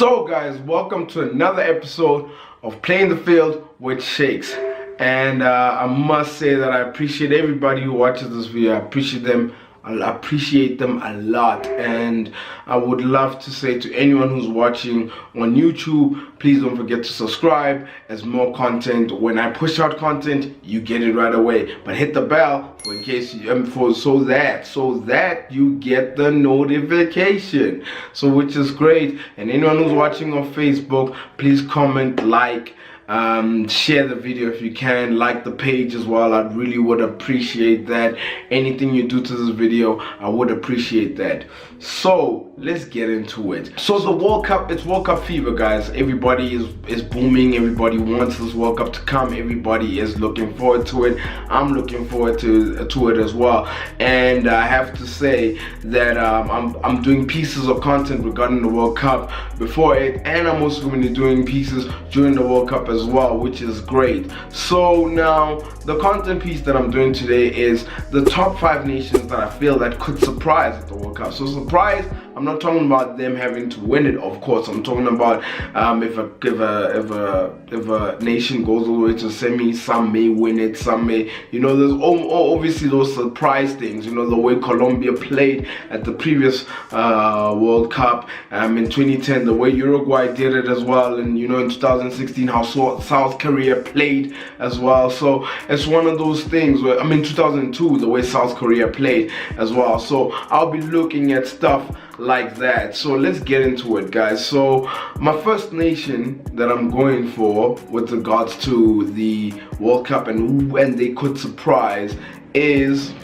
So guys, welcome to another episode of Playing the Field with Shakes. And I must say that I appreciate everybody who watches this video. I appreciate them a lot, and I would love to say to anyone who's watching on YouTube, please don't forget to subscribe, as more content, when I push out content, you get it right away. But hit the bell for in case so that you get the notification, which is great. And anyone who's watching on Facebook, please comment, like, share the video if you can, like the page as well. I really would appreciate that. Anything you do to this video, I would appreciate that. So let's get into it. So the World Cup, it's World Cup fever, guys. Everybody is booming. Everybody wants this World Cup to come. Everybody is looking forward to it. I'm looking forward to it as well. And I have to say that I'm doing pieces of content regarding the World Cup before it, and I'm also going to be doing pieces during the World Cup as well, which is great. So now the content piece that I'm doing today is the top 5 nations that I feel that could surprise at the World Cup. So surprise, I'm not talking about them having to win it, of course. I'm talking about if a nation goes all the way to semi, some may win it, some may, there's obviously those surprise things. The way Colombia played at the previous World Cup in 2010, the way Uruguay did it as well, and in 2016 how South Korea played as well. So it's one of those things where 2002, the way South Korea played as well. So I'll be looking at stuff like that. So let's get into it, guys. So my first nation that I'm going for with regards to the World Cup and when they could surprise is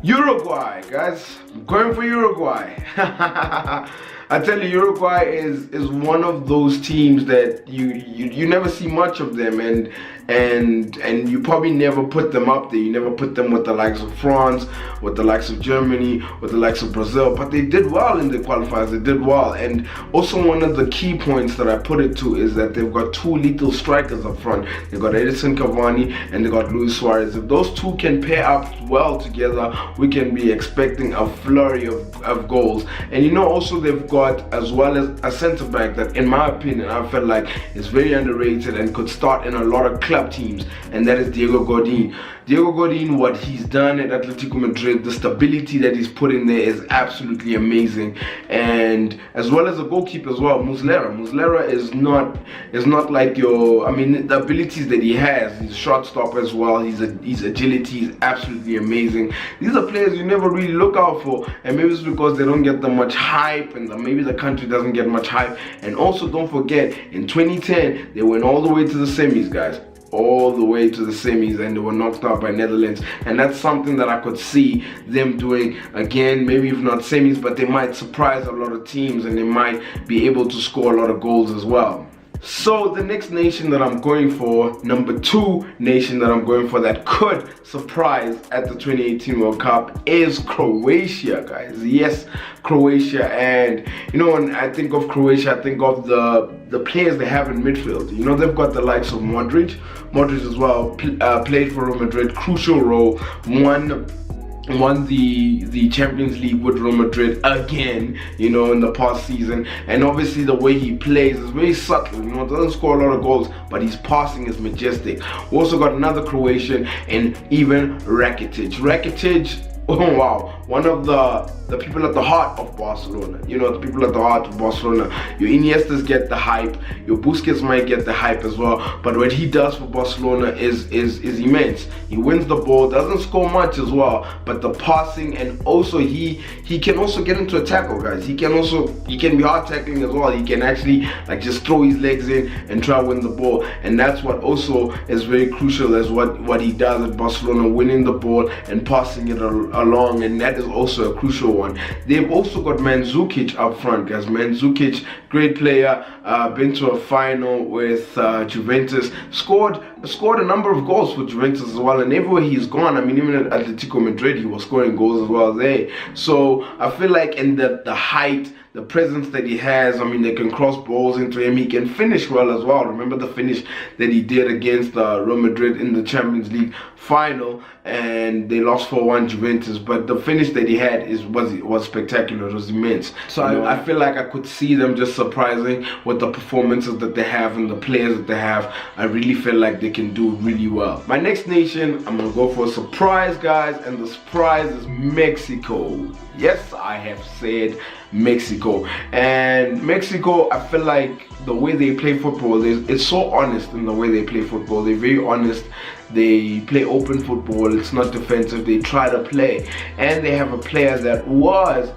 Uruguay, guys. I'm going for Uruguay. I tell you, Uruguay is one of those teams that you never see much of them, and you probably never put them up there. You never put them with the likes of France, with the likes of Germany, with the likes of Brazil, but they did well in the qualifiers. They did well. And also one of the key points that I put it to is that they've got 2 lethal strikers up front. They've got Edison Cavani and they've got Luis Suarez. If those two can pair up well together, we can be expecting a flurry of goals. And also they've got as well as a centre back that, in my opinion, I felt like is very underrated and could start in a lot of club teams, and that is Diego Godin. Diego Godin, what he's done at Atletico Madrid, the stability that he's put in there is absolutely amazing. And as well as a goalkeeper as well, Muslera. Muslera is not like the abilities that he has. He's a shot stopper as well. His agility is absolutely amazing. These are players you never really look out for, and maybe it's because they don't get that much hype, and maybe the country doesn't get much hype. And also, don't forget, in 2010 they went all the way to the semis, guys. All the way to the semis, and they were knocked out by Netherlands. And that's something that I could see them doing again, maybe if not semis, but they might surprise a lot of teams and they might be able to score a lot of goals as well. So the next nation that I'm going for, number 2 nation that I'm going for that could surprise at the 2018 World Cup, is Croatia, guys. Yes, Croatia. And when I think of Croatia, I think of the players they have in midfield. They've got the likes of Modric as well, played for Real Madrid, crucial role, won the Champions League with Real Madrid again, in the past season. And obviously the way he plays is very subtle, doesn't score a lot of goals, but his passing is majestic. We also got another Croatian, and even Rakitic. Oh wow, one of the people at the heart of Barcelona. The people at the heart of Barcelona. Your Iniestas get the hype, your Busquets might get the hype as well, but what he does for Barcelona is immense. He wins the ball, doesn't score much as well, but the passing, and also he can also get into a tackle, guys. He can be hard tackling as well. He can actually just throw his legs in and try to win the ball, and that's what also is very crucial as what he does at Barcelona, winning the ball and passing it along, and that is also a crucial one. They've also got Mandzukic up front, guys. Mandzukic, great player, been to a final with Juventus, scored a number of goals for Juventus as well, and everywhere he's gone, even at Atletico Madrid, he was scoring goals as well there. So I feel like in the height, the presence that he has. I mean, they can cross balls into him. He can finish well as well. Remember the finish that he did against Real Madrid in the Champions League final, and they lost 4-1 Juventus. But the finish that he had was spectacular. It was immense. So I feel like I could see them just surprising with the performances that they have and the players that they have. I really feel like they can do really well. My next nation, I'm gonna go for a surprise, guys, and the surprise is Mexico. Yes, I have said Mexico. And Mexico, I feel like the way they play football it's so honest in the way they play football. They're very honest. They play open football. It's not defensive. They try to play, and they have a player that was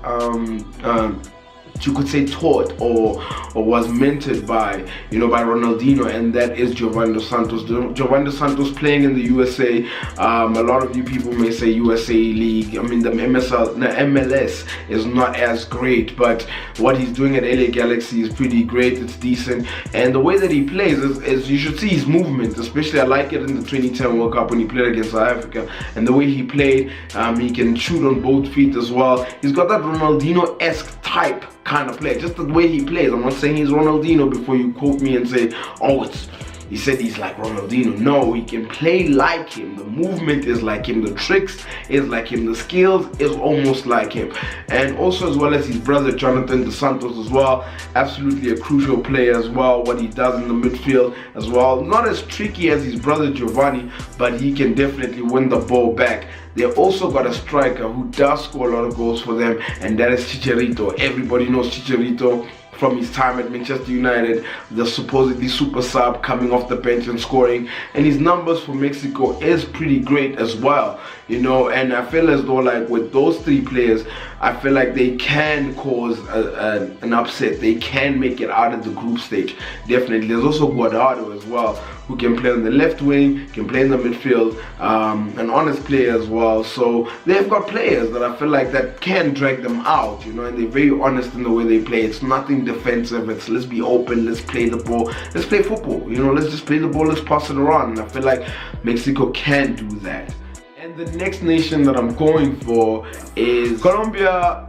you could say taught or was mentored by by Ronaldinho, and that is Giovanni Dos Santos. Giovanni Dos Santos playing in the USA. A lot of you people may say USA League. I mean, the MLS is not as great, but what he's doing at LA Galaxy is pretty great. It's decent, and the way that he plays is you should see his movement. Especially, I like it in the 2010 World Cup when he played against South Africa, and the way he played. He can shoot on both feet as well. He's got that Ronaldinho-esque type kind of play, just the way he plays. I'm not saying he's Ronaldinho before you quote me and say, oh, he said he's like Ronaldinho. No, he can play like him. The movement is like him. The tricks is like him. The skills is almost like him. And also, as well as his brother Jonathan Dos Santos as well, absolutely a crucial player as well. What he does in the midfield as well, not as tricky as his brother Giovanni, but he can definitely win the ball back. They also got a striker who does score a lot of goals for them, and that is Chicharito. Everybody knows Chicharito from his time at Manchester United, the supposedly super sub coming off the bench and scoring, and his numbers for Mexico is pretty great as well, and I feel as though like with those three players, I feel like they can cause an upset. They can make it out of the group stage. Definitely. There's also Guardado as well, who can play on the left wing, can play in the midfield, an honest player as well. So they've got players that I feel like that can drag them out, and they're very honest in the way they play. It's nothing defensive. It's let's be open, let's play the ball, let's play football, let's just play the ball, let's pass it around. And I feel like Mexico can do that. And the next nation that I'm going for is Colombia.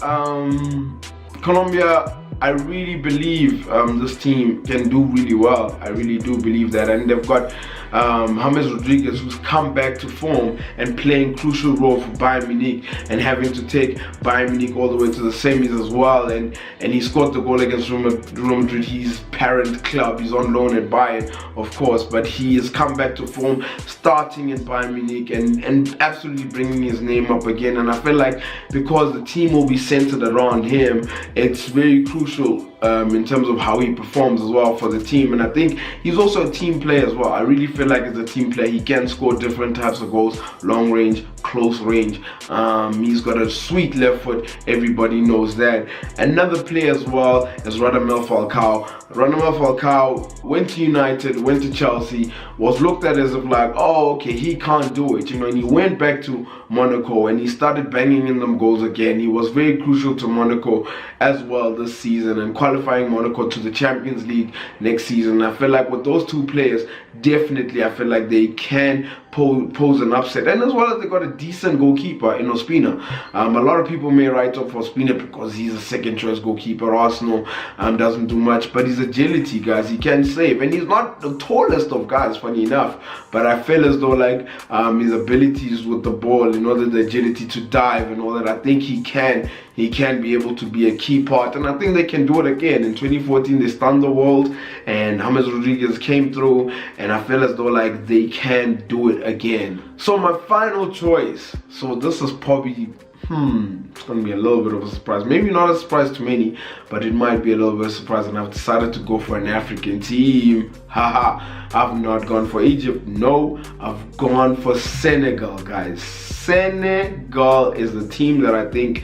Colombia, I really believe this team can do really well. I really do believe that. And they've got James Rodriguez, who's come back to form and playing crucial role for Bayern Munich, and having to take Bayern Munich all the way to the semis as well. And he scored the goal against Real Madrid, his parent club. He's on loan at Bayern, of course, but he has come back to form, starting in Bayern Munich and absolutely bringing his name up again. And I feel like because the team will be centered around him, it's very crucial in terms of how he performs as well for the team. And I think he's also a team player as well. I really feel like as a team player, he can score different types of goals, long range, close range. He's got a sweet left foot, everybody knows that. Another player as well is Radamel Falcao. Radamel Falcao went to United, went to Chelsea, was looked at as if like, oh, okay, he can't do it, and he went back to Monaco and he started banging in them goals again. He was very crucial to Monaco as well this season, and qualifying Monaco to the Champions League next season. I feel like with those two players, definitely I feel like they can pose an upset. And as well as they got a decent goalkeeper in Ospina. A lot of people may write off Ospina because he's a second choice goalkeeper. Arsenal doesn't do much, but his agility, guys, he can save. And he's not the tallest of guys, funny enough, but I feel as though like his abilities with the ball, the agility to dive and all that, I think he can be able to be a key part, and I think they can do it again. In 2014 they stunned the world, and James Rodriguez came through, and I feel as though like they can do it again. So my final choice, so this is probably it's gonna be a little bit of a surprise, maybe not a surprise to many, but it might be a little bit of a surprise, and I've decided to go for an African team. I've not gone for Egypt, no, I've gone for Senegal, guys. Senegal is the team that I think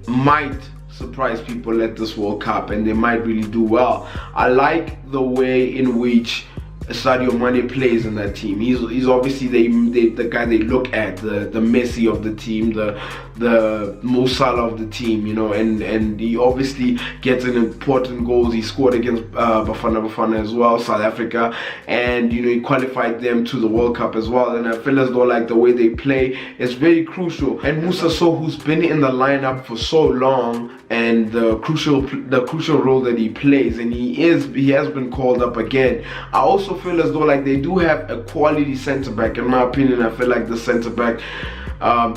might surprise people at this World Cup, and they might really do well. I like the way in which Sadio Mane plays in that team. He's obviously the guy they look at, the Messi of the team, the Mo Salah of the team, you know, and he obviously gets an important goals. He scored against Bafana as well, South Africa, and you know, he qualified them to the World Cup as well. And I feel as though like the way they play is very crucial. And Musa Sow, who's been in the lineup for so long, and the crucial role that he plays, and he has been called up again. I also feel as though like they do have a quality centre back. In my opinion, I feel like the centre back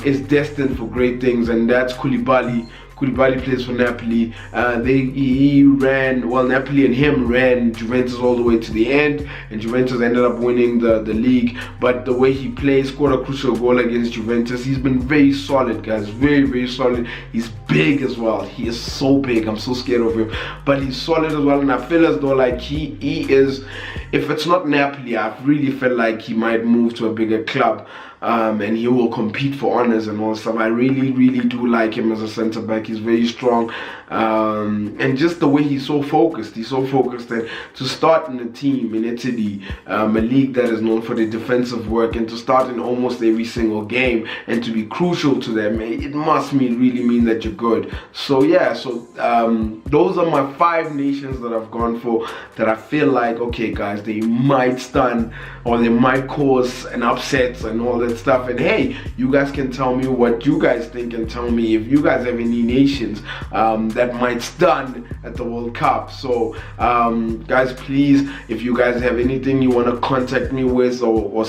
is destined for great things, and that's Koulibaly. Koulibaly plays for Napoli. Napoli and him ran Juventus all the way to the end, and Juventus ended up winning the league. But the way he plays, scored a crucial goal against Juventus. He's been very solid, guys, very, very solid. He's big as well. He is so big. I'm so scared of him, but he's solid as well. And I feel as though like he is, if it's not Napoli, I really feel like he might move to a bigger club. And he will compete for honors and all stuff. I really, really do like him as a centre back. He's very strong, and just the way he's so focused. He's so focused that to start in a team in Italy, a league that is known for their defensive work, and to start in almost every single game and to be crucial to them, it must really mean that you're good. So yeah, those are my 5 nations that I've gone for, that I feel like, okay guys, they might stun or they might cause an upset and all that stuff. And hey, you guys can tell me what you guys think, and tell me if you guys have any nations that might stun at the World Cup. So guys, please, if you guys have anything you want to contact me with, or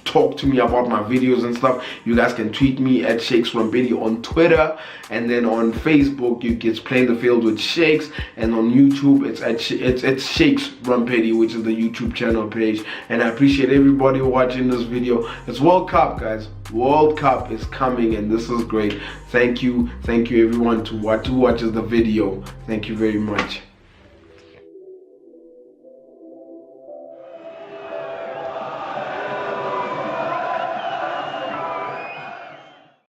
talk to me about my videos and stuff, you guys can tweet me at Shakes Rampetti on Twitter, and then on Facebook it's Playing the Field with Shakes, and on YouTube it's Shakes Rampetti, which is the YouTube channel page. And I appreciate everybody watching this video. It's World Cup, guys. World Cup is coming, and this is great. Thank you everyone who watches the video. Thank you very much.